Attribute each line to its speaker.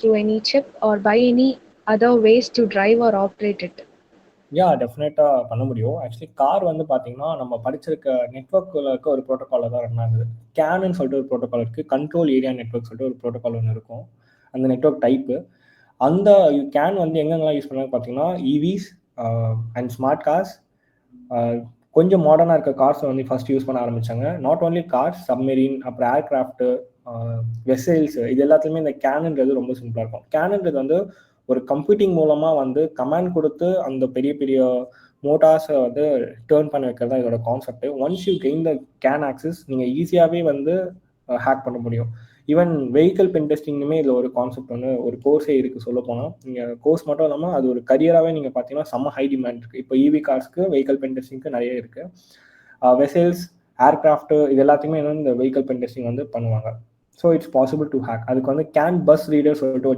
Speaker 1: through any chip or by any other ways to drive or operate it?
Speaker 2: டெஃபினட்டாக பண்ண முடியும். Actually car வந்து பார்த்தீங்கன்னா நம்ம படிச்சிருக்க நெட்ஒர்க்கில் இருக்க ஒரு ப்ரோட்டோக்காலில் தான் ரன் ஆகுது. கேனுன்னு சொல்லிட்டு ஒரு ப்ரோட்டோக்கால் இருக்குது. கண்ட்ரோல் ஏரியா நெட்ஒர்க் சொல்லிட்டு ஒரு ப்ரோட்டோக்கால் ஒன்று இருக்கும். அந்த நெட்ஒர்க் டைப்பு அந்த கேன் வந்து எங்கெங்கெல்லாம் யூஸ் பண்ணாங்க பார்த்தீங்கன்னா இவிஸ் அண்ட் ஸ்மார்ட் கார்ஸ், கொஞ்சம் மாடர்னாக இருக்க கார்ஸ் வந்து ஃபர்ஸ்ட் யூஸ் பண்ண ஆரம்பித்தாங்க. நாட் ஓன்லி கார்ஸ், சப்மெரின், அப்புறம் ஏர்கிராஃப்ட்டு, வெசல்ஸ், இது எல்லாத்துலேயுமே இந்த கேனுன்றது ரொம்ப சிம்பிளாக இருக்கும். கேனுன்றது வந்து ஒரு கம்ப்யூட்டிங் மூலமாக வந்து கமாண்ட் கொடுத்து அந்த பெரிய பெரிய மோட்டார்ஸை வந்து டேர்ன் பண்ண வைக்கிறது தான் இதோட concept. Once you gain the can access, நீங்கள் ஈஸியாகவே வந்து ஹேக் பண்ண முடியும். ஈவன் வெஹிக்கல் பென் டெஸ்டிங்குமே இதில் ஒரு கான்செப்ட் வந்து ஒரு கோர்ஸே இருக்குது. சொல்ல போனால் நீங்கள் கோர்ஸ் மட்டும் இல்லாமல் அது ஒரு கரியராகவே நீங்கள் பார்த்தீங்கன்னா செம்ம ஹை டிமாண்ட் இருக்குது. இப்போ இவி கார்ஸ்க்கு வெஹிக்கல் பென் டெஸ்டிங்க்கு நிறைய இருக்குது. வெசல்ஸ், ஏர்கிராஃப்ட், இது எல்லாத்தையுமே வந்து இந்த வெஹிக்கல் பென் டெஸ்டிங் வந்து பண்ணுவாங்க. So it's possible to hack. அதுக்கு வந்து கேன் பஸ் ரீடர் சொல்லிட்டு